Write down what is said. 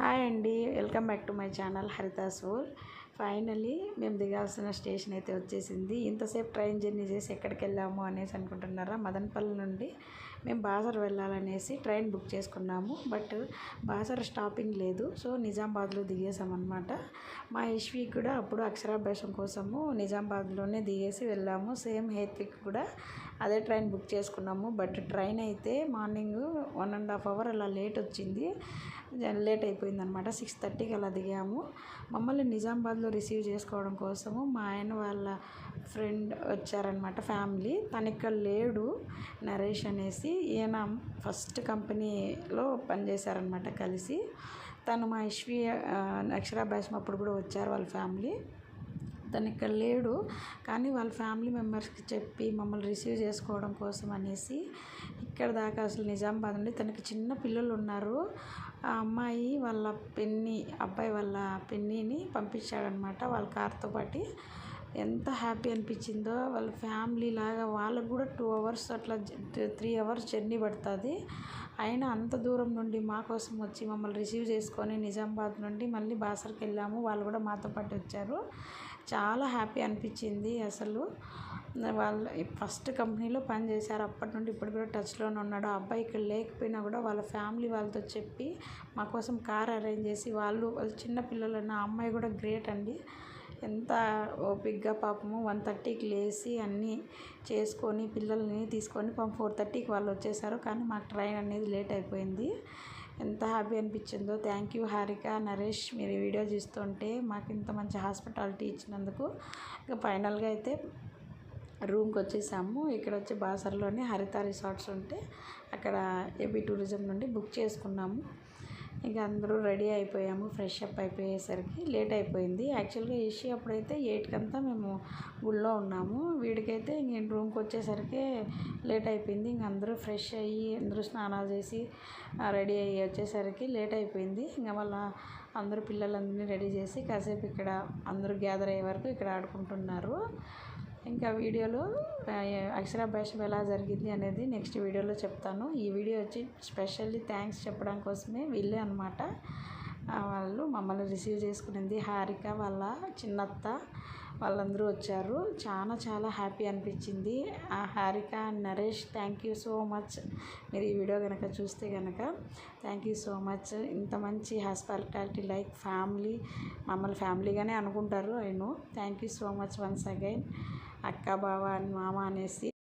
Hi అండి, welcome back to my channel Haritha's world. Finally మేము దిగాల్సిన station అయితే వచ్చేసింది. ఇంతసేపు ట్రైన్ జర్నీ చేసి ఎక్కడికి వెళ్ళాము అనేసి అనుకుంటున్నారా? మదనపల్లి నుండి మేము బాసర్ వెళ్ళాలనేసి ట్రైన్ బుక్ చేసుకున్నాము. బట్ బాసర్ స్టాపింగ్ లేదు, సో నిజామాబాద్లో దిగేసామన్నమాట. మా యశ్వి కూడా అప్పుడు అక్షరాభ్యాసం కోసము నిజామాబాద్లోనే దిగేసి వెళ్ళాము. సేమ్ హేత్విక్ కూడా అదే ట్రైన్ బుక్ చేసుకున్నాము. బట్ ట్రైన్ అయితే మార్నింగ్ 1.5 hours అలా లేట్ వచ్చింది. లేట్ అయిపోయింది అనమాట. 6:30కి అలా దిగాము. మమ్మల్ని నిజామాబాద్లో రిసీవ్ చేసుకోవడం కోసము మా ఆయన వాళ్ళ ఫ్రెండ్ వచ్చారనమాట, ఫ్యామిలీ. తను ఇక్కడ లేడు, నరేష్ అనేసి. ఈయన ఫస్ట్ కంపెనీలో పనిచేశారనమాట కలిసి. తను మా యశ్వి అక్షరాభ్యాసం అప్పుడు కూడా వచ్చారు వాళ్ళ ఫ్యామిలీ. తను ఇక్కడ లేడు, కానీ వాళ్ళ ఫ్యామిలీ మెంబర్స్కి చెప్పి మమ్మల్ని రిసీవ్ చేసుకోవడం కోసం అనేసి ఇక్కడ దాకా అసలు నిజామాబాద్ నుండి, తనకి చిన్న పిల్లలు ఉన్నారు. ఆ అమ్మాయి వాళ్ళ పిన్ని, అబ్బాయి వాళ్ళ పిన్నిని పంపించాడనమాట వాళ్ళ కార్తో పాటు. ఎంత హ్యాపీ అనిపించిందో. వాళ్ళ ఫ్యామిలీ లాగా వాళ్ళకు కూడా 2 hours అట్లా 3 hours జర్నీ పడుతుంది. అయినా అంత దూరం నుండి మా కోసం వచ్చి మమ్మల్ని రిసీవ్ చేసుకొని నిజామాబాద్ నుండి మళ్ళీ బాసర్కి వెళ్ళాము. వాళ్ళు కూడా మాతో పాటు వచ్చారు. చాలా హ్యాపీ అనిపించింది అసలు. వాళ్ళు ఫస్ట్ కంపెనీలో పనిచేశారు, అప్పటి నుండి ఇప్పుడు కూడా టచ్లోనే ఉన్నాడు. ఆ అబ్బాయి ఇక్కడ లేకపోయినా కూడా వాళ్ళ ఫ్యామిలీ వాళ్ళతో చెప్పి మా కోసం కార్ అరేంజ్ చేసి వాళ్ళ చిన్న పిల్లలన్న ఆ అమ్మాయి కూడా గ్రేట్ అండి. ఎంత ఓపిక్గా పాపము 1:30కి లేచి అన్నీ చేసుకొని పిల్లల్ని తీసుకొని 4:30కి వాళ్ళు వచ్చేసారు. కానీ మాకు ట్రైన్ అనేది లేట్ అయిపోయింది. ఎంత హ్యాపీ అనిపించిందో. థ్యాంక్ యూ హారిక, నరేష్, మీరు ఈ వీడియో చూస్తుంటే మాకు ఇంత మంచి హాస్పిటాలిటీ ఇచ్చినందుకు. ఇక ఫైనల్గా అయితే రూమ్కి వచ్చేసాము. ఇక్కడ వచ్చి బాసర్లోనే హరిత రిసార్ట్స్ ఉంటే అక్కడ ఏపీ టూరిజం నుండి బుక్ చేసుకున్నాము. ఇక అందరూ రెడీ అయిపోయాము. ఫ్రెష్ అప్ అయిపోయేసరికి లేట్ అయిపోయింది. యాక్చువల్గా ఏసీ అప్పుడైతే 8కంతా మేము గుళ్ళో ఉన్నాము. వీడికైతే ఇంక రూమ్కి వచ్చేసరికి లేట్ అయిపోయింది. ఇంక అందరూ ఫ్రెష్ అయ్యి అందరూ స్నానాలు చేసి రెడీ అయ్యి వచ్చేసరికి లేట్ అయిపోయింది. ఇంకా మళ్ళీ అందరూ పిల్లలందరినీ రెడీ చేసి కాసేపు ఇక్కడ అందరూ గ్యాదర్ అయ్యే వరకు ఇక్కడ ఆడుకుంటున్నారు. ఇంకా వీడియోలో అక్షరాభ్యాసం ఎలా జరిగింది అనేది నెక్స్ట్ వీడియోలో చెప్తాను. ఈ వీడియో వచ్చి స్పెషల్లీ థ్యాంక్స్ చెప్పడం కోసమే వీళ్ళే అనమాట. వాళ్ళు మమ్మల్ని రిసీవ్ చేసుకునింది హారిక వాళ్ళ చిన్నత్త, వాళ్ళందరూ వచ్చారు. చాలా హ్యాపీ అనిపించింది. Harika and Naresh, thank you so much. మీరు ఈ వీడియో కనుక చూస్తే కనుక థ్యాంక్ యూ సో మచ్. ఇంత మంచి హాస్పిటాలిటీ లైక్ ఫ్యామిలీ, మమ్మల్ని ఫ్యామిలీగానే అనుకుంటారు. I know. Thank you so much once again. అక్క, బావ అండ్ మామ అనేసి